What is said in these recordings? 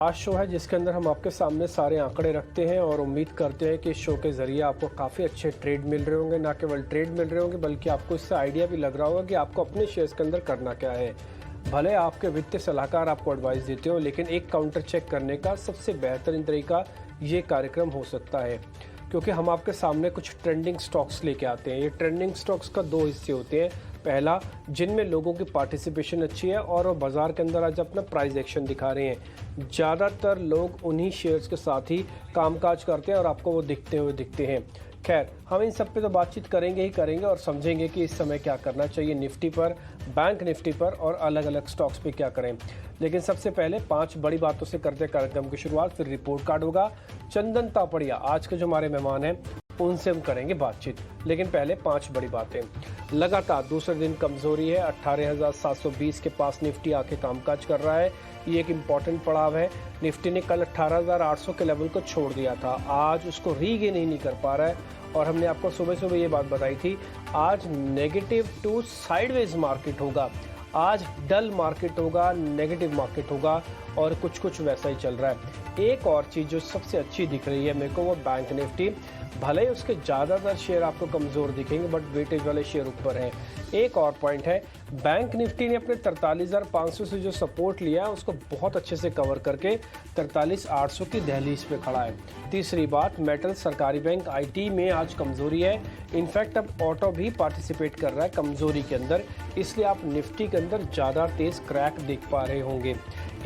आज शो है जिसके अंदर हम आपके सामने सारे आंकड़े रखते हैं और उम्मीद करते हैं कि इस शो के ज़रिए आपको काफ़ी अच्छे ट्रेड मिल रहे होंगे। ना केवल ट्रेड मिल रहे होंगे बल्कि आपको इससे आइडिया भी लग रहा होगा कि आपको अपने शेयर्स के अंदर करना क्या है। भले आपके वित्तीय सलाहकार आपको एडवाइस देते हो, लेकिन एक काउंटर चेक करने का सबसे बेहतरीन तरीका ये कार्यक्रम हो सकता है, क्योंकि हम आपके सामने कुछ ट्रेंडिंग स्टॉक्स लेके आते हैं। ये ट्रेंडिंग स्टॉक्स का दो हिस्से होते हैं। पहला, जिनमें लोगों की पार्टिसिपेशन अच्छी है और वो बाज़ार के अंदर आज अपना प्राइस एक्शन दिखा रहे हैं। ज़्यादातर लोग उन्हीं शेयर्स के साथ ही कामकाज करते हैं और आपको वो दिखते हैं। खैर, हम इन सब पे तो बातचीत करेंगे और समझेंगे कि इस समय क्या करना चाहिए निफ्टी पर, बैंक निफ्टी पर और अलग अलग स्टॉक्स पे क्या करें। लेकिन सबसे पहले 5 बड़ी बातों से करते कार्यक्रम की शुरुआत, फिर रिपोर्ट कार्ड होगा। चंदन तापड़िया आज के जो हमारे मेहमान हैं उनसे हम करेंगे बातचीत, लेकिन पहले 5 बड़ी बातें। लगातार दूसरे दिन कमजोरी है। 18,720 के पास निफ्टी आके कामकाज कर रहा है। ये एक इम्पॉर्टेंट पड़ाव है। निफ्टी ने कल 18,800 के लेवल को छोड़ दिया था, आज उसको रीगेन ही नहीं कर पा रहा है। और हमने आपको सुबह ये बात बताई थी, आज नेगेटिव टू साइडवेज मार्केट होगा, आज डल मार्केट होगा, नेगेटिव मार्केट होगा और कुछ वैसा ही चल रहा है। एक और चीज़ जो सबसे अच्छी दिख रही है मेरे को, वो बैंक निफ्टी। भले ही उसके ज़्यादातर शेयर आपको कमज़ोर दिखेंगे बट वेटेज वाले शेयर ऊपर हैं। एक और पॉइंट है, बैंक निफ्टी ने अपने 43,500 से जो सपोर्ट लिया है उसको बहुत अच्छे से कवर करके 43,800 की दहलीज पे खड़ा है। तीसरी बात, मेटल, सरकारी बैंक, आईटी में आज कमज़ोरी है। इनफैक्ट अब ऑटो भी पार्टिसिपेट कर रहा है कमज़ोरी के अंदर, इसलिए आप निफ्टी के अंदर ज़्यादा तेज़ क्रैक देख पा रहे होंगे।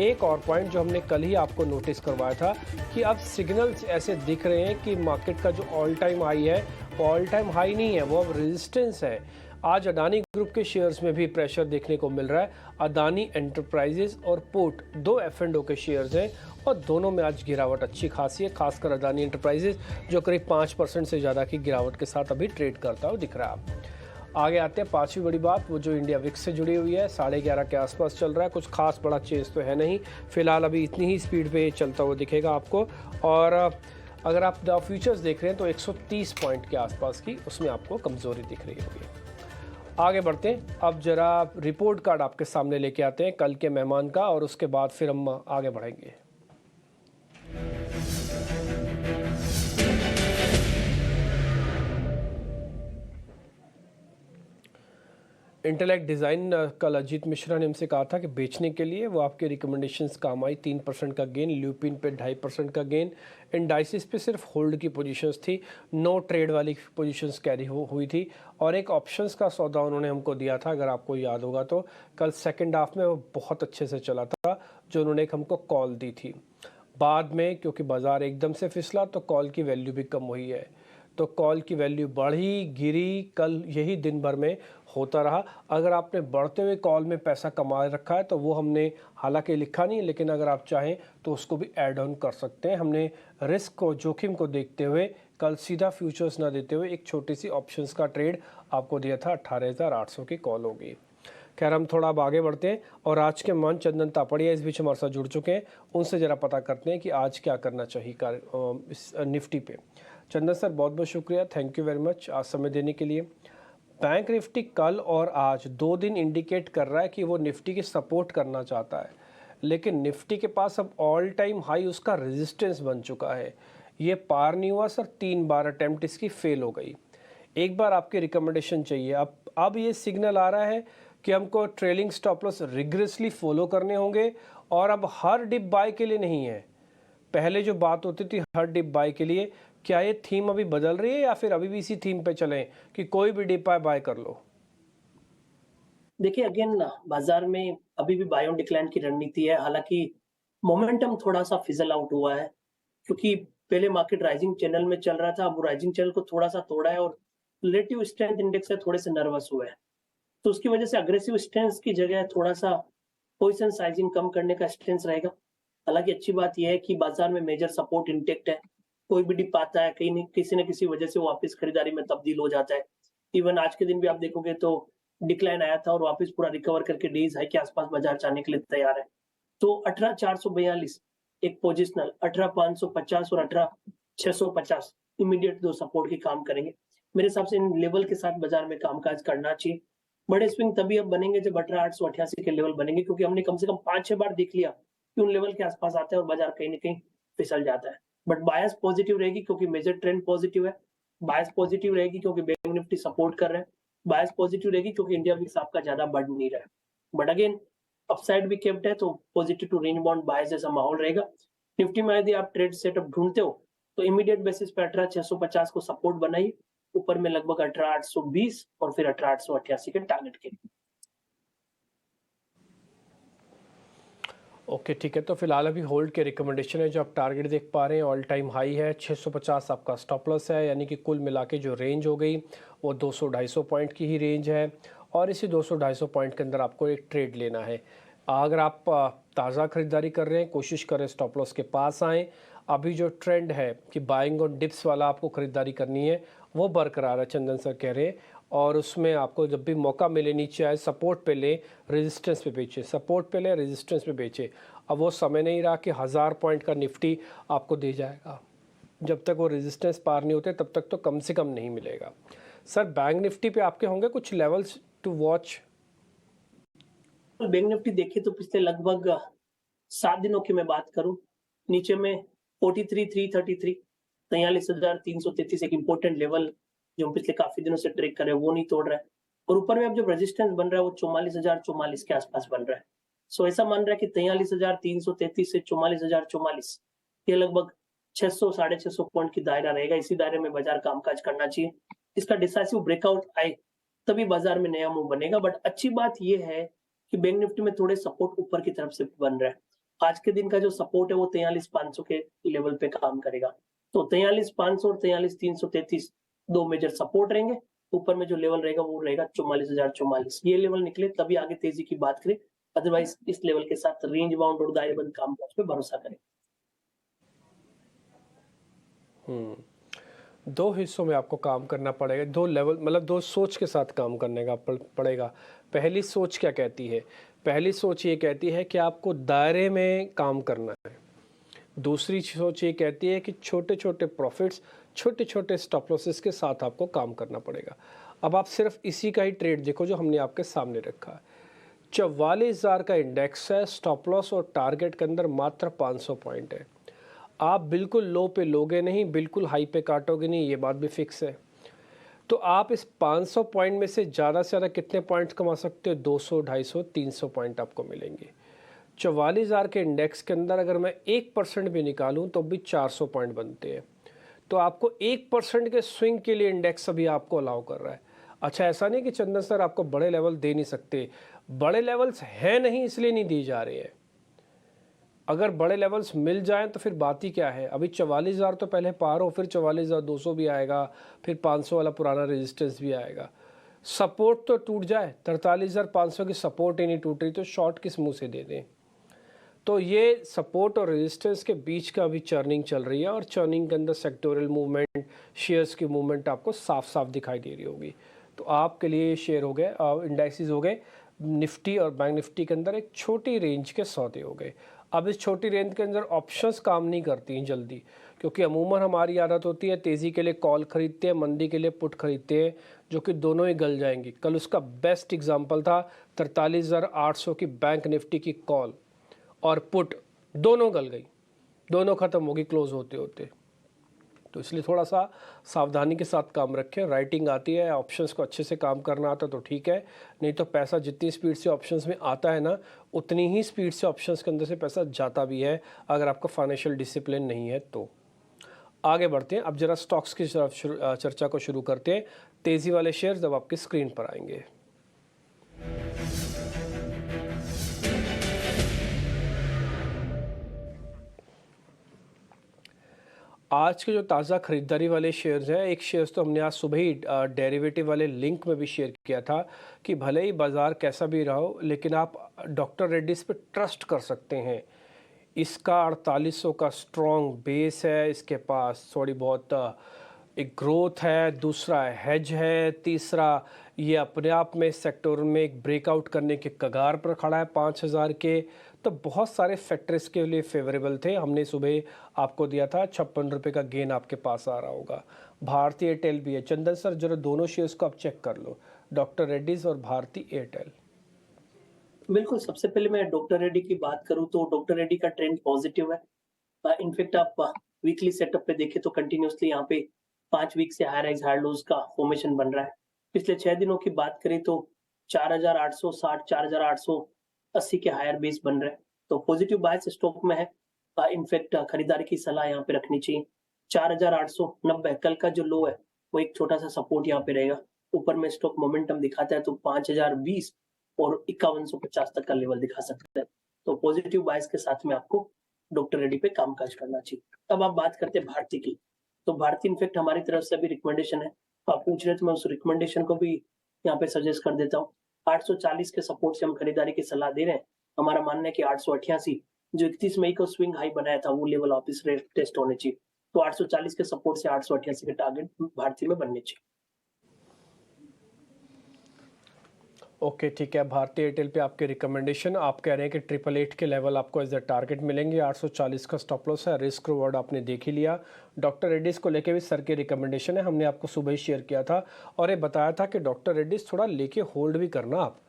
एक और पॉइंट जो हमने कल ही आपको नोटिस करवाया था कि अब सिग्नल्स ऐसे दिख रहे हैं कि मार्केट का जो ऑल टाइम हाई है वो ऑल टाइम हाई नहीं है, वो अब रेजिस्टेंस है। आज अडानी ग्रुप के शेयर्स में भी प्रेशर देखने को मिल रहा है। अडानी एंटरप्राइजेस और पोर्ट दो F&O के शेयर्स हैं और दोनों में आज गिरावट अच्छी खासी है, खासकर अडानी एंटरप्राइजेस जो करीब 5% से ज़्यादा की गिरावट के साथ अभी ट्रेड करता हुआ दिख रहा है। आगे आते हैं 5वीं बड़ी बात, वो जो इंडिया विक्स से जुड़ी हुई है। 11:30 के आसपास चल रहा है, कुछ खास बड़ा चेंज तो है नहीं फिलहाल, अभी इतनी ही स्पीड पे चलता हुआ दिखेगा आपको। और अगर आप द फ्यूचर्स देख रहे हैं तो 130 पॉइंट के आसपास की उसमें आपको कमज़ोरी दिख रही होगी। आगे बढ़ते हैं, अब जरा रिपोर्ट कार्ड आपके सामने लेके आते हैं कल के मेहमान का और उसके बाद फिर हम आगे बढ़ेंगे। इंटेलेक्ट डिज़ाइन, कल अजीत मिश्रा ने हमसे कहा था कि बेचने के लिए वो आपके रिकमेंडेशंस काम आई। 3% का गेन, ल्यूपिन पे 2.5% का गेन, इंडाइसिस पे सिर्फ होल्ड की पोजीशंस थी, नो ट्रेड वाली पोजीशंस कैरी हुई थी। और एक ऑप्शंस का सौदा उन्होंने हमको दिया था, अगर आपको याद होगा तो कल सेकेंड हाफ में वो बहुत अच्छे से चला था, जो उन्होंने एक हमको कॉल दी थी। बाद में क्योंकि बाज़ार एकदम से फिसला तो कॉल की वैल्यू भी कम हुई है, तो कॉल की वैल्यू बढ़ी गिरी, कल यही दिन भर में होता रहा। अगर आपने बढ़ते हुए कॉल में पैसा कमा रखा है तो वो हमने हालांकि लिखा नहीं, लेकिन अगर आप चाहें तो उसको भी ऐड ऑन कर सकते हैं। हमने रिस्क को, जोखिम को देखते हुए कल सीधा फ्यूचर्स ना देते हुए एक छोटी सी ऑप्शंस का ट्रेड आपको दिया था। 18,800 की कॉल होगी। खैर, हम थोड़ा अब आगे बढ़ते हैं और आज के मान चंदन तापड़िया इस बीच हमारे साथ जुड़ चुके हैं, उनसे ज़रा पता करते हैं कि आज क्या करना चाहिए इस निफ्टी पे। चंदन सर, बहुत बहुत शुक्रिया, थैंक यू वेरी मच आज समय देने के लिए। बैंक निफ्टी कल और आज 2 दिन इंडिकेट कर रहा है कि वो निफ्टी की सपोर्ट करना चाहता है, लेकिन निफ्टी के पास अब ऑल टाइम हाई उसका रेजिस्टेंस बन चुका है। ये पार नहीं हुआ सर, 3 बार अटेम्प्ट इसकी फेल हो गई। एक बार आपकी रिकमेंडेशन चाहिए। अब ये सिग्नल आ रहा है कि हमको trailing stop loss rigorously follow करने होंगे और अब हर डिप बाय के लिए नहीं है। पहले जो बात होती थी हर डिप बाय के लिए, क्या ये थीम अभी बदल रही है या फिर अभी भी इसी थीम पे चलें कि कोई भी डिप आए बाय कर लो? देखिए अगेन बाजार में अभी भी बाय ऑन डिक्लाइन की रणनीति है। हालांकि मोमेंटम थोड़ा सा फिजल आउट हुआ है, क्योंकि पहले मार्केट राइजिंग चैनल में चल रहा था, अब राइजिंग चैनल को थोड़ा सा तोड़ा है और रिलेटिव स्ट्रेंथ इंडेक्स से थोड़े से नर्वस हुए हैं। तो उसकी वजह से अग्रेसिव स्टेंस की जगह थोड़ा सा पोजीशन साइजिंग कम करने का स्टेंस रहेगा। हालांकि अच्छी बात यह है कि बाजार में मेजर सपोर्ट इंटेक्ट है। कोई भी डिप आता है, कहीं नहीं किसी न किसी वजह से वो वापस खरीदारी में तब्दील हो जाता है। इवन आज के दिन भी आप देखोगे तो डिक्लाइन आया था और वापस पूरा रिकवर करके डेज हाई के आसपास बाजार जाने के लिए तैयार है। तो 18,442 एक पोजिशनल, 18,550 और 18,650 इमीडिएट 2 सपोर्ट के काम करेंगे। मेरे हिसाब से इन लेवल के साथ बाजार में कामकाज करना चाहिए। बड़े स्विंग तभी अब बनेंगे जब 18,888 के लेवल बनेंगे, क्योंकि हमने कम से कम 5-6 बार देख लिया कि उन लेवल के आसपास आते हैं और बाजार कहीं न कहीं फिसल जाता है। बट बायस पॉजिटिव रहेगी क्योंकि मेजर ट्रेंड पॉजिटिव है। बायस पॉजिटिव रहेगी क्योंकि बैंक निफ्टी सपोर्ट कर रहा है। बायस पॉजिटिव रहेगी क्योंकि इंडिया विक्स आपका ज़्यादा बढ़ नहीं रहा है। बट अगेन अपसाइड भी केप्ट है तो पॉजिटिव टू रेंज बाउंड बायस जैसा माहौल रहेगा। निफ्टी में यदि आप ट्रेड सेटअप ढूँढते हो तो इमीडिएट बेसिस पे 18,650 को सपोर्ट बनाइए। ऊपर में लगभग 18,820 और फिर 18,888 के टारगेट के लिए। ओके ठीक है, तो फिलहाल अभी होल्ड के रिकमेंडेशन है। जो आप टारगेट देख पा रहे हैं ऑल टाइम हाई है, 650 आपका स्टॉप लॉस है, यानी कि कुल मिला के जो रेंज हो गई वो 200-250 पॉइंट की ही रेंज है और इसी 200-250 पॉइंट के अंदर आपको एक ट्रेड लेना है। अगर आप ताज़ा खरीदारी कर रहे हैं, कोशिश करें स्टॉप लॉस के पास आएँ। अभी जो ट्रेंड है कि बाइंग और डिप्स वाला आपको ख़रीदारी करनी है वो बरकरार है, चंदन सर कह रहे हैं। और उसमें आपको जब भी मौका मिले नीचे आए सपोर्ट पे ले, रेजिस्टेंस पे बेचे, सपोर्ट पे ले, रेजिस्टेंस पे बेचे। अब वो समय नहीं रहा कि 1000 पॉइंट का निफ्टी आपको दे जाएगा। जब तक वो रेजिस्टेंस पार नहीं होते तब तक तो कम से कम नहीं मिलेगा। सर बैंक निफ्टी पे आपके होंगे कुछ levels to watch? Bank Nifty देखें तो पिछले लगभग 7 दिनों की मैं बात करूं, नीचे में 43,333 43,333 एक इम्पोर्टेंट लेवल जो हम पिछले काफी दिनों से ट्रेक कर रहे हैं वो नहीं तोड़ रहा है। और ऊपर में अब जो रेजिस्टेंस बन रहा है वो 44,044 के आसपास बन रहा है। सो ऐसा मान रहा है कि 43,333 से 44,044 ये लगभग 600 साढ़े 600 पॉइंट की दायरा रहेगा। इसी दायरे में बाजार कामकाज करना चाहिए। इसका डिसाइसिव ब्रेकआउट आए तभी बाजार में नया मूव बनेगा। बट अच्छी बात यह है कि बैंक निफ्टी में थोड़े सपोर्ट ऊपर की तरफ से बन रहा है। आज के दिन का जो सपोर्ट है वो 43,500 के लेवल पे काम करेगा। तो 43,500 और 43,333 दो मेजर सपोर्ट रहेंगे। ऊपर में जो लेवल रहेगा वो रहेगा 44,044। ये लेवल निकले तभी आगे तेजी की बात करें। अदरवाइज इस लेवल के साथ रेंज बाउंड और दायरेबंद कामकाज पे भरोसा करें। दो हिस्सों में आपको काम करना पड़ेगा, दो लेवल मतलब दो सोच के साथ काम करने का पड़ेगा। पहली सोच क्या कहती है? पहली सोच ये कहती है कि आपको दायरे में काम करना है। दूसरी सोच ये कहती है कि छोटे छोटे प्रॉफिट्स, छोटे छोटे स्टॉप लॉसेस के साथ आपको काम करना पड़ेगा। अब आप सिर्फ इसी का ही ट्रेड देखो जो हमने आपके सामने रखा है। 44,000 का इंडेक्स है, स्टॉप लॉस और टारगेट के अंदर मात्र 500 पॉइंट है। आप बिल्कुल लो पे लोगे नहीं, बिल्कुल हाई पे काटोगे नहीं, ये बात भी फिक्स है। तो आप इस 500 पॉइंट में से ज़्यादा से ज़्यादा कितने पॉइंट्स कमा सकते हो? 200, 250, 300 पॉइंट आपको मिलेंगे। 44,000 के इंडेक्स के अंदर अगर मैं 1% भी निकालूं तो भी 400 पॉइंट बनते हैं। तो आपको 1% के स्विंग के लिए इंडेक्स अभी आपको अलाउ कर रहा है। अच्छा, ऐसा नहीं कि चंदन सर आपको बड़े लेवल दे नहीं सकते, बड़े लेवल्स हैं नहीं इसलिए नहीं दी जा रही है। अगर बड़े लेवल्स मिल जाएं तो फिर बात ही क्या है। अभी 44,000 तो पहले पार हो, फिर 44,200 भी आएगा, फिर 500 वाला पुराना रेजिस्टेंस भी आएगा। सपोर्ट तो टूट जाए, 43,500 की सपोर्ट ही नहीं टूट रही तो शॉर्ट किस मुंह से दे दें। तो ये सपोर्ट और रेजिस्टेंस के बीच का अभी चर्निंग चल रही है और चर्निंग के अंदर सेक्टोरियल मूवमेंट, शेयर्स की मूवमेंट आपको साफ साफ दिखाई दे रही होगी। तो आपके लिए ये शेयर हो गए, इंडेक्सेस हो गए, निफ्टी और बैंक निफ्टी के अंदर एक छोटी रेंज के सौदे हो गए। अब इस छोटी रेंज के अंदर ऑप्शंस काम नहीं करती हैं जल्दी, क्योंकि अमूमन हमारी आदत होती है तेज़ी के लिए कॉल खरीदते हैं, मंदी के लिए पुट खरीदते हैं, जो कि दोनों ही गल जाएंगी। कल उसका बेस्ट एग्जांपल था 43,800 की बैंक निफ्टी की कॉल और पुट दोनों गल गई, दोनों ख़त्म होगी क्लोज होते होते। तो इसलिए थोड़ा सा सावधानी के साथ काम रखें। राइटिंग आती है, ऑप्शंस को अच्छे से काम करना आता तो ठीक है, नहीं तो पैसा जितनी स्पीड से ऑप्शंस में आता है ना, उतनी ही स्पीड से ऑप्शंस के अंदर से पैसा जाता भी है अगर आपका फाइनेंशियल डिसिप्लिन नहीं है तो। आगे बढ़ते हैं, अब जरा स्टॉक्स की चर्चा को शुरू करते हैं। तेज़ी वाले शेयर जब आपकी स्क्रीन पर आएंगे। आज के जो ताज़ा खरीदारी वाले शेयर्स हैं, एक शेयर्स तो हमने आज सुबह ही डेरिवेटिव वाले लिंक में भी शेयर किया था कि भले ही बाज़ार कैसा भी रहा हो लेकिन आप डॉक्टर रेड्डीज़ पे ट्रस्ट कर सकते हैं। इसका 4800 का स्ट्रॉन्ग बेस है, इसके पास थोड़ी बहुत एक ग्रोथ है, दूसरा हेज है, तीसरा ये अपने आप में सेक्टर में एक ब्रेकआउट करने के कगार पर खड़ा है 5,000 के। तो बहुत सारे फैक्टर इसके लिए फेवरेबल थे। हमने सुबह आपको दिया था 56 रुपये का गेन आपके पास आ रहा होगा। भारती एयरटेल भी है। चंदन सर जरा दोनों शेयर्स को आप चेक कर लो, डॉक्टर रेड्डीज़ और भारती एयरटेल। बिल्कुल, सबसे पहले मैं डॉक्टर रेड्डी की बात करूँ तो डॉक्टर रेड्डी का ट्रेंड पॉजिटिव है। इनफैक्ट आप वीकली सेटअप पे देखें तो कंटिन्यूअसली यहाँ पे 5 वीक से हायर हाइज़, हायर लोज़ का फॉर्मेशन बन रहा है। पिछले 6 दिनों की बात करें तो 4860, 4880 के हायर बेस बन रहे हैं। तो पॉजिटिव बायस स्टॉक में है। इनफैक्ट खरीदारी की सलाह यहाँ पे रखनी चाहिए। 4890 कल का जो लो है, वो एक छोटा-सा सपोर्ट यहाँ पे रहेगा। ऊपर में स्टॉक मोमेंटम दिखाता है तो 5020 और 5150 तक का लेवल दिखा सकता है। तो पॉजिटिव बायस के साथ में आपको डॉक्टर रेड्डी पे कामकाज करना चाहिए। अब आप बात करते हैं भारती की, तो भारती इनफैक्ट हमारी तरफ से भी रिकमेंडेशन है। तो आप पूछ रहे हैं तो मैं उस रिकमेंडेशन को भी यहाँ पे सजेस्ट कर देता हूँ। 840 के सपोर्ट से हम खरीदारी की सलाह दे रहे हैं। हमारा मानना है कि 888 जो 31 मई को स्विंग हाई बनाया था, वो लेवल वापस टेस्ट होने चाहिए। तो 840 के सपोर्ट से 888 के टारगेट भारती में बनने चाहिए। ओके ठीक है, भारती एयरटेल पे आपके रिकमेंडेशन, आप कह रहे हैं कि 888 के लेवल आपको एज अ टारगेट मिलेंगे, 840 का स्टॉप लॉस है, रिस्क रिवॉर्ड आपने देख ही लिया। डॉक्टर रेड्डीज़ को लेके भी सर के रिकमेंडेशन है, हमने आपको सुबह ही शेयर किया था और ये बताया था कि डॉक्टर रेड्डीज़ थोड़ा लेके होल्ड भी करना आप,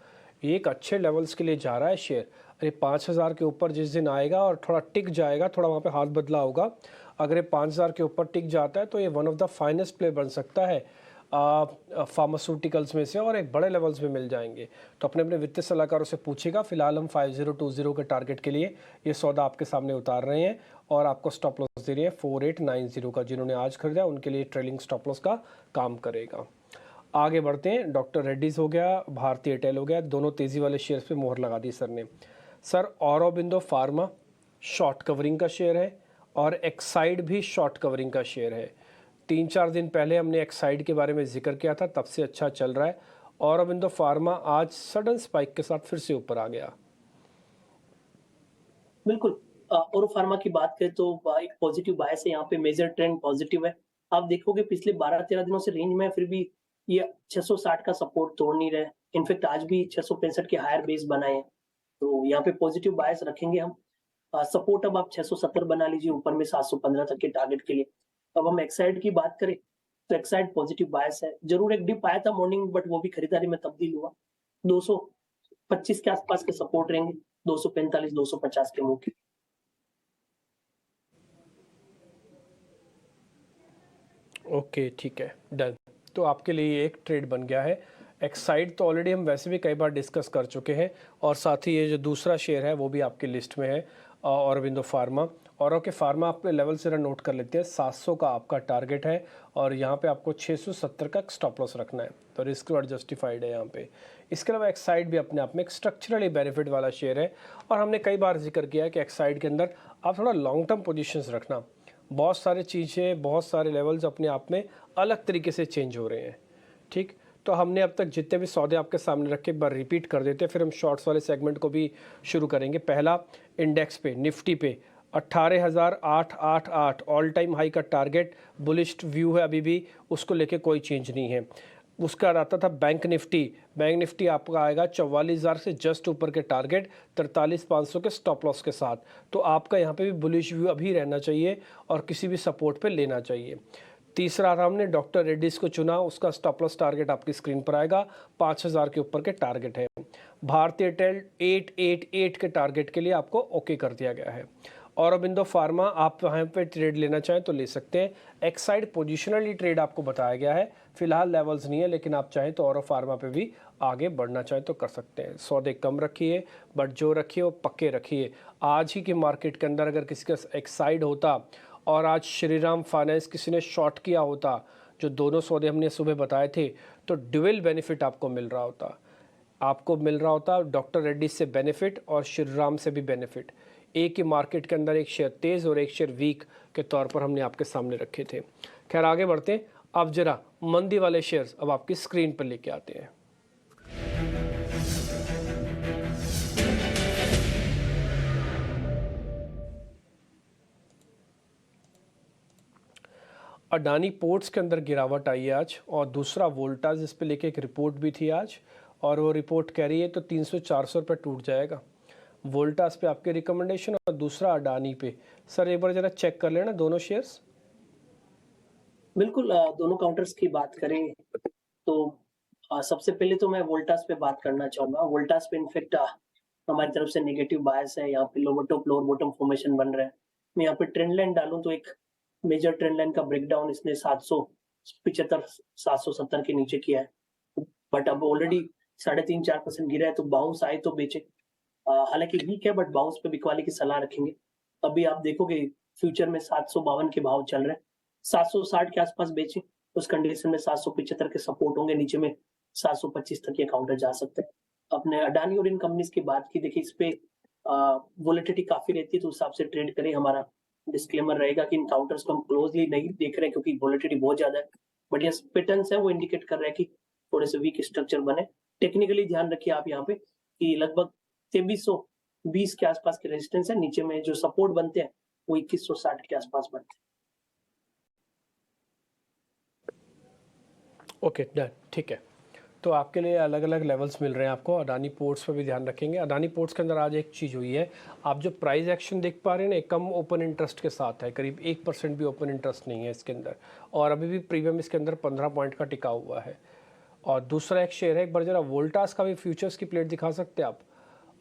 एक अच्छे लेवल्स के लिए जा रहा है शेयर। अरे 5000 के ऊपर जिस दिन आएगा और थोड़ा टिक जाएगा, थोड़ा वहाँ पे हाथ बदला होगा, अगर ये 5000 के ऊपर टिक जाता है तो ये one of the finest play बन सकता है फार्मास्यूटिकल्स में से, और एक बड़े लेवल्स में मिल जाएंगे। तो अपने अपने वित्तीय सलाहकारों से पूछेगा। फिलहाल हम 5020 के टारगेट के लिए ये सौदा आपके सामने उतार रहे हैं और आपको स्टॉप लॉस दे रहे हैं 4890 का। जिन्होंने आज खरीदा उनके लिए ट्रेलिंग स्टॉप लॉस का काम करेगा। आगे बढ़ते हैं, डॉक्टर रेड्डीज हो गया, भारती एयरटेल हो गया, दोनों तेज़ी वाले शेयर्स पे मोहर लगा दी सर ने। Sir Aurobindo pharma short covering का शेयर है और एक्साइड भी शॉर्ट कवरिंग का शेयर है। 3-4 दिन पहले हमने एक्साइड के बारे में जिक्र किया था, तब से अच्छा चल रहा है। ऑरोबिंदो फार्मा आज सडन स्पाइक के साथ फिर से ऊपर आ गया। बिल्कुल। ओरो फार्मा की बात करें तो एक पॉजिटिव बायस है, यहाँ पे मेजर ट्रेंड पॉजिटिव है। आप देखोगे पिछले 12-13 दिनों से रेंज में है, फिर भी ये 660 का सपोर्ट तोड़ नहीं रहे। इनफैक्ट आज भी 665 के हायर बेस बनाए हैं। तो यहाँ पे पॉजिटिव बायस रखेंगे हम। सपोर्ट अब आप 670 बना लीजिए, ऊपर में 715 तक के टारगेट के लिए। अब हम एक्साइड की बात करें तो एक्साइड पॉजिटिव बायस है। जरूर एक डिप आया था मॉर्निंग, बट वो भी खरीदारी में तब्दील हुआ। 225 के आसपास के सपोर्ट रहेंगे, 245 250 के मुंह के। ओके ठीक है, डन। तो आपके लिए एक ट्रेड बन गया है। एक्साइड तो ऑलरेडी हम वैसे भी कई बार डिस्कस कर चुके हैं, और साथ ही ये जो दूसरा शेयर है वो भी आपकी लिस्ट में है, औरबिंदो फार्मा। और ओके फार्मा आप लेवल से नोट कर लेते हैं, 700 का आपका टारगेट है और यहाँ पे आपको 670 का स्टॉप लॉस रखना है, तो रिस्क रिवॉर्ड जस्टिफाइड है यहाँ पे। इसके अलावा एक्साइड भी अपने आप में एक स्ट्रक्चरली बेनिफिट वाला शेयर है, और हमने कई बार जिक्र किया है कि एक्साइड के अंदर आप थोड़ा लॉन्ग टर्म पोजिशंस रखना। बहुत सारी चीज़ें, बहुत सारे लेवल्स अपने आप में अलग तरीके से चेंज हो रहे हैं, ठीक। तो हमने अब तक जितने भी सौदे आपके सामने रखे एक बार रिपीट कर देते हैं, फिर हम शॉर्ट्स वाले सेगमेंट को भी शुरू करेंगे। पहला, इंडेक्स पे निफ्टी पे 18,888 ऑल टाइम हाई का टारगेट, बुलिश व्यू है अभी भी, उसको लेके कोई चेंज नहीं है। उसका आता था बैंक निफ्टी आपका आएगा 44,000 से जस्ट ऊपर के टारगेट, 43,500 के स्टॉप लॉस के साथ। तो आपका यहाँ पे भी बुलिश व्यू अभी रहना चाहिए और किसी भी सपोर्ट पे लेना चाहिए। तीसरा था हमने डॉक्टर रेड्डीज को चुना, उसका स्टॉप लॉस टारगेट आपकी स्क्रीन पर आएगा, 5,000 के ऊपर के टारगेट है। भारती एयरटेल 888 के टारगेट के लिए आपको ओके कर दिया गया है। औरोबिंदो फार्मा आप वहाँ पे ट्रेड लेना चाहें तो ले सकते हैं। एक्साइड पोजिशनली ट्रेड आपको बताया गया है, फिलहाल लेवल्स नहीं है, लेकिन आप चाहें तो औरो फार्मा पे भी आगे बढ़ना चाहें तो कर सकते हैं। सौदे कम रखिए, बट जो रखिए वो पक्के रखिए। आज ही के मार्केट के अंदर अगर किसी का एक्साइड होता और आज श्रीराम फाइनेंस किसी ने शॉर्ट किया होता, जो दोनों सौदे हमने सुबह बताए थे, तो ड्यूअल बेनिफिट आपको मिल रहा होता। आपको मिल रहा होता डॉक्टर रेड्डी से बेनिफिट और श्रीराम से भी बेनिफिट। एक ही मार्केट के अंदर एक शेयर तेज़ और एक शेयर वीक के तौर पर हमने आपके सामने रखे थे। खैर आगे बढ़ते हैं, अब जरा मंदी वाले शेयर्स अब आपकी स्क्रीन पर लेके आते हैं। अडानी पोर्ट्स के अंदर गिरावट आई है आज, और दूसरा वोल्टास इस पे लेके एक रिपोर्ट भी थी आज, और वो रिपोर्ट कह रही है तो 300-400 रुपये टूट जाएगा। वोल्टास पे आपके रिकमेंडेशन, और दूसरा अडानी पे। सर एक बार जरा चेक कर लेना दोनों शेयर्स। बिल्कुल। दोनों काउंटर्स की बात करें तो सबसे पहले तो मैं वोल्टास पे बात करना चाहूँगा। वोल्टास पे इनफैक्ट हमारी तरफ से नेगेटिव बायस है, यहाँ पे lower top lower bottom formation बन रहा है। मैं यहाँ पे ट्रेंड लाइन डालूँ तो एक मेजर ट्रेंड लाइन का ब्रेकडाउन इसने 775 770 के नीचे किया है, बट अब ऑलरेडी 3.5-4% गिरा है, तो बाउंस आए तो बेचे। हालांकि वीक है बट बाउंस पे बिकवाली की सलाह रखेंगे। अभी आप देखोगे फ्यूचर में 752 के भाव चल रहे हैं, 760 के आसपास बेचे, उस कंडीशन में 775 के सपोर्ट होंगे, नीचे में 725 तक ये काउंटर जा सकते हैं। अपने अडानी और इन कंपनीज की बात की, देखिए इस पे वोलेटिलिटी काफी रहती है, तो उस हिसाब से ट्रेड करें। हमारा डिस्क्लेमर रहेगा कि इन काउंटर्स को हम क्लोजली नहीं देख रहे हैं क्योंकि वोलेटिलिटी बहुत ज्यादा है, बट ये पैटर्न्स है वो इंडिकेट कर रहा है कि थोड़े से वीक स्ट्रक्चर बने। टेक्निकली ध्यान रखिए आप यहाँ पे कि लगभग 2320 के आसपास के रेजिस्टेंस है, नीचे में जो सपोर्ट बनते हैं वो 2160 के आसपास बनते हैं। ओके डन, ठीक है। तो आपके लिए अलग अलग लेवल्स मिल रहे हैं आपको। अडानी पोर्ट्स पर भी ध्यान रखेंगे। अडानी पोर्ट्स के अंदर आज एक चीज़ हुई है, आप जो प्राइस एक्शन देख पा रहे हैं ना, कम ओपन इंटरेस्ट के साथ है, करीब 1% भी ओपन इंटरेस्ट नहीं है इसके अंदर, और अभी भी प्रीमियम इसके अंदर 15 पॉइंट का टिका हुआ है। और दूसरा एक शेयर है, एक बार जरा वोल्टास का भी फ्यूचर्स की प्लेट दिखा सकते हैं आप,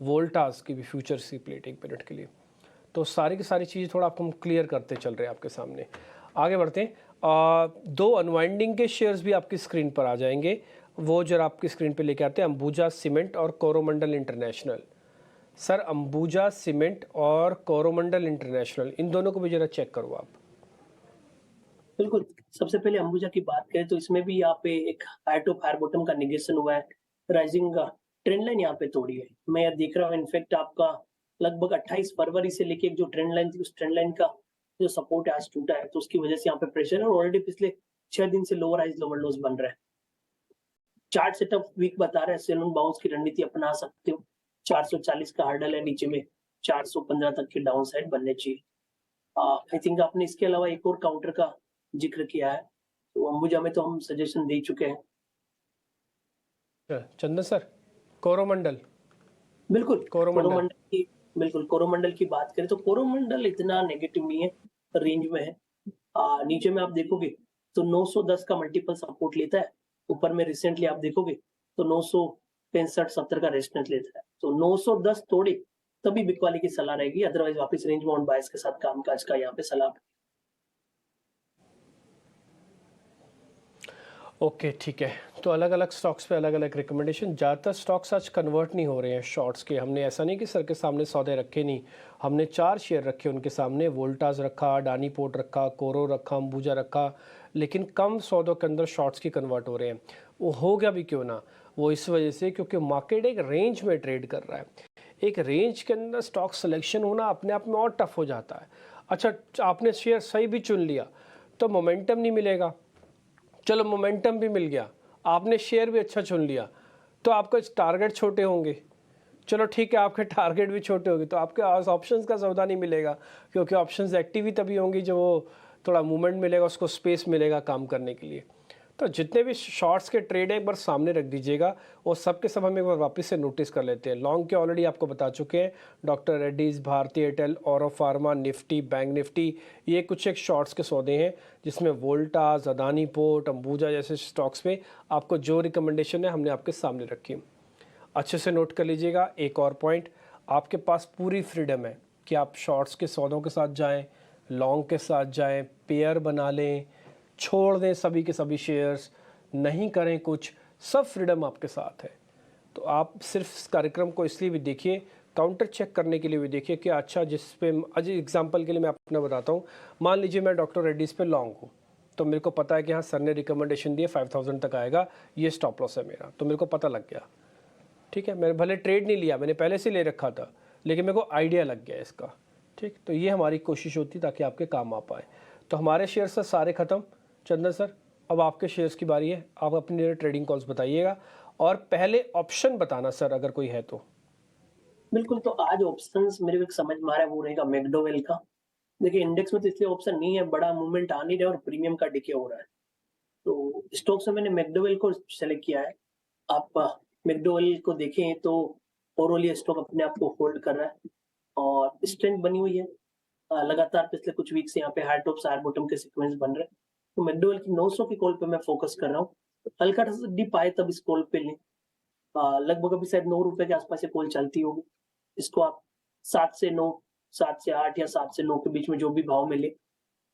वोल्टास की भी फ्यूचर्स की प्लेट एक मिनट के लिए। तो सारी की सारी चीज़ें थोड़ा आपको हम क्लियर करते चल रहे हैं आपके सामने। आगे बढ़ते हैं। दो अनवाइंडिंग के शेयर्स भी आपकी स्क्रीन पर आ जाएंगे, वो जरा आपकी स्क्रीन पे लेके आते हैं, अंबुजा सीमेंट और Coromandel international. Sir Ambuja cement और कोरोमंडल इंटरनेशनल, इन दोनों को भी जरा चेक करो आप। बिल्कुल, सबसे पहले अंबुजा की बात करें तो इसमें भी यहाँ पे एक हायर टॉप हायर बॉटम का नेगेशन हुआ है, राइजिंग ट्रेंड लाइन यहाँ पे तोड़ी है। मैं यहाँ देख रहा हूँ इनफैक्ट आपका लगभग 28 फरवरी से लेके एक जो ट्रेंड लाइन थी, उस ट्रेंड लाइन का जो सपोर्ट आज टूटा है, तो उसकी वजह से यहाँ पे प्रेशर है और ऑलरेडी पिछले 6 दिन से लोअर हाइज लोअर लोज बन रहा है। चार्ट सेटअप वीक बता रहा है, सेल ऑन बाउंस की रणनीति अपना सकते हो। 440 का हार्डल है, नीचे में 415 तक के डाउन साइड बनने चाहिए। आई थिंक आपने इसके अलावा एक और काउंटर का जिक्र किया है, तो अंबुजा में तो हम सजेशन दे चुके हैं। चंदन सर, कोरोमंडल। बिल्कुल कोरोमंडल कोरोमंडल की बात करें तो कोरोमंडल इतना नेगेटिव नहीं है, रेंज में है। नीचे में आप देखोगे तो 910 का मल्टीपल सपोर्ट लेता है, ऊपर में रिसेंटली आप देखोगे तो 965-70 का रेजिस्टेंस लेता है, तो 910 तोड़े तभी बिकवाली की सलाह रहेगी, अदरवाइज वापस रेंज बाउंड बायस के साथ कामकाज का यहाँ पे सलाह। ओके ठीक है। तो अलग अलग स्टॉक्स पे अलग अलग रिकमेंडेशन। ज़्यादातर स्टॉक्स आज कन्वर्ट नहीं हो रहे हैं शॉर्ट्स के। हमने ऐसा नहीं कि सर के सामने सौदे रखे नहीं, हमने 4 शेयर रखे उनके सामने, वोल्टास रखा, अडानी पोर्ट रखा, कोरो रखा, अंबुजा रखा, लेकिन कम सौदों के अंदर शॉर्ट्स की कन्वर्ट हो रहे हैं। वो हो गया भी क्यों ना, वो इस वजह से क्योंकि मार्केट एक रेंज में ट्रेड कर रहा है। एक रेंज के अंदर स्टॉक सिलेक्शन होना अपने आप में और टफ हो जाता है। अच्छा, आपने शेयर सही भी चुन लिया तो मोमेंटम नहीं मिलेगा, चलो मोमेंटम भी मिल गया, आपने शेयर भी अच्छा चुन लिया, तो आपका टारगेट छोटे होंगे, चलो ठीक है आपके टारगेट भी छोटे होंगे, तो आपके ऑप्शंस का सौदा नहीं मिलेगा, क्योंकि ऑप्शंस एक्टिव ही तभी होंगी जब वो थोड़ा मूवमेंट मिलेगा, उसको स्पेस मिलेगा काम करने के लिए। तो जितने भी शॉर्ट्स के ट्रेड है एक बार सामने रख दीजिएगा, वो सब के सब हम एक बार वापस से नोटिस कर लेते हैं। लॉन्ग के ऑलरेडी आपको बता चुके हैं, डॉक्टर रेड्डीज, भारती एयरटेल, औरो फार्मा, निफ्टी, बैंक निफ्टी, ये कुछ एक शॉर्ट्स के सौदे हैं जिसमें वोल्टास, अदानी पोर्ट, अंबुजा जैसे स्टॉक्स पे आपको जो रिकमेंडेशन है हमने आपके सामने रखी। अच्छे से नोट कर लीजिएगा। एक और पॉइंट, आपके पास पूरी फ्रीडम है कि आप शॉर्ट्स के सौदों के साथ जाएँ, लॉन्ग के साथ जाएँ, पेयर बना लें, छोड़ दें सभी के सभी शेयर्स, नहीं करें कुछ, सब फ्रीडम आपके साथ है। तो आप सिर्फ इस कार्यक्रम को इसलिए भी देखिए, काउंटर चेक करने के लिए भी देखिए कि अच्छा जिस पे, आज एग्जांपल के लिए मैं आपको बताता हूँ, मान लीजिए मैं डॉक्टर रेड्डीज़ पे लॉन्ग हूँ, तो मेरे को पता है कि हाँ सर ने रिकमेंडेशन दिए 5000 तक आएगा, ये स्टॉप लॉस है मेरा, तो मेरे को पता लग गया, ठीक है। मैंने भले ट्रेड नहीं लिया, मैंने पहले से ले रखा था, लेकिन मेरे को आइडिया लग गया इसका, ठीक। तो ये हमारी कोशिश होती ताकि आपके काम आ पाए। तो हमारे शेयर सर सारे ख़त्म। चंदन सर, अब आपके शेयर्स की बारी है, आप अपनी ट्रेडिंग कॉल्स बताइएगा और पहले ऑप्शन बताना सर अगर कोई है तो। बिल्कुल, तो आज ऑप्शंस मेरे को एक समझ में आ रहा है, वो रहेगा मैकडोवेल का। देखिए इंडेक्स में तो इसलिए ऑप्शन नहीं है, बड़ा मूवमेंट आ नहीं रहा और प्रीमियम का डिके हो रहा है, तो स्टॉक से मैंने मैकडोवेल को सेलेक्ट किया है। आप मैकडोवेल को देखें तो ओवरऑल ये स्टॉक अपने आप को होल्ड कर रहा है और स्ट्रेंथ बनी हुई है। लगातार पिछले कुछ वीक से यहाँ पे हाई टॉप हाई बॉटम के सीक्वेंस बन रहे हैं, तो मैकडोवेल की 900 की कॉल पे मैं फोकस कर रहा हूँ। हल्का सा डिप आए तब इस कॉल पे लें। लगभग अभी शायद 9 रुपए के आसपास ये कॉल चलती होगी, इसको आप 7 से 9, 7 से 8 या 7 से 9 के बीच में जो भी भाव मिले,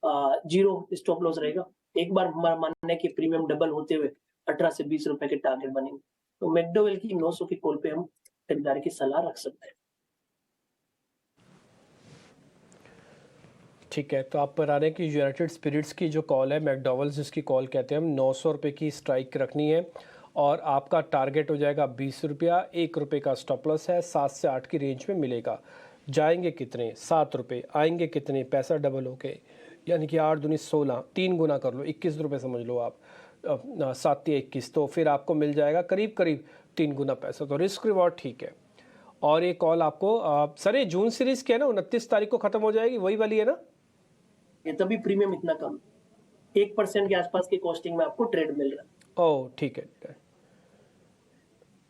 जीरो स्टॉप लॉस रहेगा। एक बार हमारा मानना है कि प्रीमियम डबल होते हुए 18 से 20 रुपए के टारगेट बनेंगे, तो मैकडॉवेल की 900 की कॉल पे हम खरीदारी की सलाह रख सकते हैं। ठीक है, तो आप बता रहे हैं कि यूनाइटेड स्पिरिट्स की जो कॉल है, मैकडॉवेल्स जिसकी कॉल कहते हैं हम, 900 रुपये की स्ट्राइक रखनी है और आपका टारगेट हो जाएगा 20 रुपया, 1 रुपये का स्टॉप लॉस है, 7 से 8 की रेंज में मिलेगा। जाएंगे कितने? 7 रुपये। आएंगे कितने? पैसा डबल हो के, यानी कि 8 दूनी 16, 3 गुना कर लो, 21 रुपये समझ लो आप, 7 या 21, तो फिर आपको मिल जाएगा करीब करीब 3 गुना पैसा। तो रिस्क रिवॉर्ड ठीक है। और ये कॉल आपको सर ये जून सीरीज़ क्या है ना, 29 तारीख को ख़त्म हो जाएगी, वही वाली है ना? ये तभी प्रीमियम इतना कम, 1% के आसपास की कॉस्टिंग में आपको ट्रेड मिल रहा है। ओह ठीक है,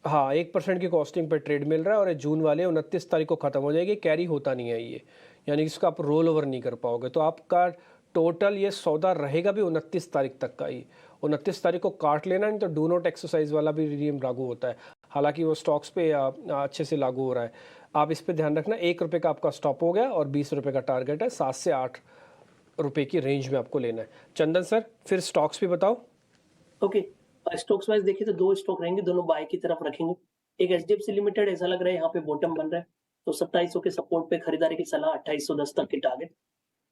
हाँ 1% की कॉस्टिंग पे ट्रेड मिल रहा है और ये जून वाले 29 तारीख को ख़त्म हो जाएगी, कैरी होता नहीं है ये, यानी कि इसको आप रोल ओवर नहीं कर पाओगे। तो आपका टोटल ये सौदा रहेगा भी 29 तारीख तक का ही। 29 तारीख को काट लेना, नहीं तो डू नॉट एक्सरसाइज वाला भी नियम लागू होता है, हालांकि वो स्टॉक्स पे अच्छे से लागू हो रहा है। आप इस पर ध्यान रखना, 1 रुपये का आपका स्टॉप हो गया और 20 रुपये का टारगेट है, 7 से 8 रुपये की रेंज में आपको लेना है। चंदन सर फिर स्टॉक्स भी बताओ। ओके, स्टॉक्स वाइज देखिए तो 2 स्टॉक रहेंगे, दोनों बाय की तरफ रखेंगे। एक एचडीएफसी लिमिटेड, ऐसा लग रहा है यहाँ पे बॉटम बन रहा है, तो 2700 के सपोर्ट पे खरीदारी की सलाह, 2810 तक के टारगेट।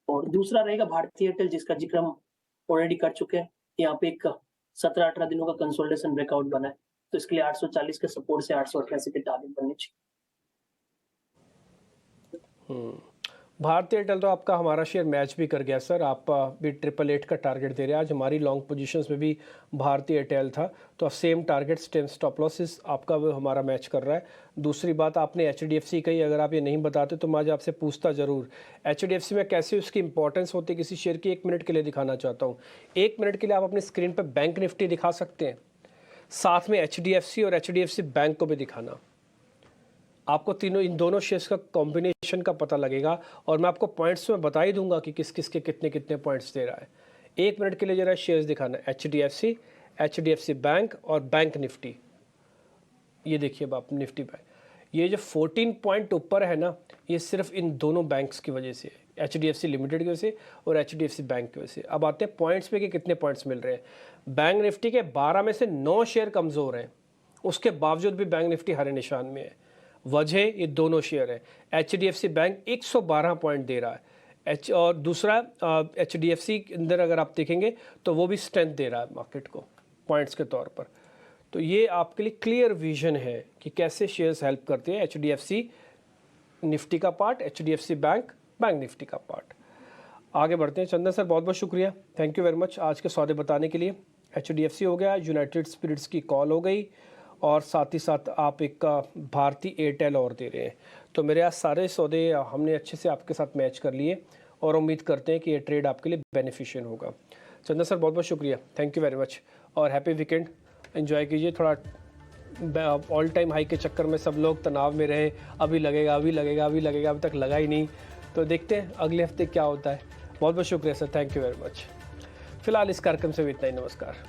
और दूसरा रहेगा भारतीय एयरटेल, जिसका जिक्र हम ऑलरेडी कर चुके हैं। यहाँ पे एक 17-18 दिनों का कंसोलिडेशन ब्रेकआउट बना है, तो इसके लिए 840 के सपोर्ट से 888 के टारगेट बनने चाहिए। भारतीय एयरटेल तो आपका हमारा शेयर मैच भी कर गया सर, आप भी 888 का टारगेट दे रहे हैं। आज हमारी लॉन्ग पोजीशंस में भी भारतीय एयरटेल था, तो same target, same stop losses आपका वो हमारा मैच कर रहा है। दूसरी बात आपने एचडीएफसी कही, अगर आप ये नहीं बताते तो मैं आज आपसे पूछता ज़रूर, एचडीएफसी में कैसे उसकी इंपॉर्टेंस होती है किसी शेयर की, 1 मिनट के लिए दिखाना चाहता हूँ। 1 मिनट के लिए आप अपनी स्क्रीन पर बैंक निफ्टी दिखा सकते हैं, साथ में एचडीएफसी और एचडीएफसी बैंक को भी दिखाना। आपको तीनों, इन दोनों शेयर्स का कॉम्बिनेशन का पता लगेगा और मैं आपको पॉइंट्स में बता ही दूंगा कि किस किस के कितने कितने पॉइंट्स दे रहा है। 1 मिनट के लिए जरा शेयर्स दिखाना, एचडीएफसी, एचडीएफसी बैंक और बैंक निफ्टी। ये देखिए आप निफ्टी बैंक, ये जो 14 पॉइंट ऊपर है ना, ये सिर्फ इन दोनों बैंक्स की वजह से है, एचडीएफसी लिमिटेड की वजह से और एचडीएफसी बैंक की वजह से। अब आते हैं पॉइंट्स पे कि कितने पॉइंट्स मिल रहे हैं। बैंक निफ्टी के 12 में से 9 शेयर कमज़ोर हैं, उसके बावजूद भी बैंक निफ्टी हरे निशान में है। वजह ये दोनों शेयर है। एचडीएफसी बैंक 112 पॉइंट दे रहा है, और दूसरा एचडीएफसी के अंदर अगर आप देखेंगे तो वो भी स्ट्रेंथ दे रहा है मार्केट को पॉइंट्स के तौर पर। तो ये आपके लिए क्लियर विजन है कि कैसे शेयर्स हेल्प करते हैं, एचडीएफसी निफ्टी का part, HDFC bank, bank Nifty का पार्ट। आगे बढ़ते हैं। चंदन सर बहुत बहुत शुक्रिया, थैंक यू वेरी मच आज के सौदे बताने के लिए। एचडीएफसी हो गया, यूनाइटेड स्पिरिट्स की कॉल हो गई और साथ ही साथ आप एक भारतीय एयरटेल और दे रहे हैं। तो मेरे आज सारे सौदे हमने अच्छे से आपके साथ मैच कर लिए और उम्मीद करते हैं कि ये ट्रेड आपके लिए बेनिफिशियल होगा। चंदन सर बहुत बहुत शुक्रिया, थैंक यू वेरी मच और हैप्पी वीकेंड, एंजॉय कीजिए। थोड़ा ऑल टाइम हाई के चक्कर में सब लोग तनाव में रहे, अभी लगेगा अभी लगेगा अभी लगेगा, अभी तक लगा ही नहीं, तो देखते हैं अगले हफ्ते क्या होता है। बहुत बहुत शुक्रिया sir, thank you very much. फिलहाल इस कार्यक्रम से भी इतना ही, नमस्कार।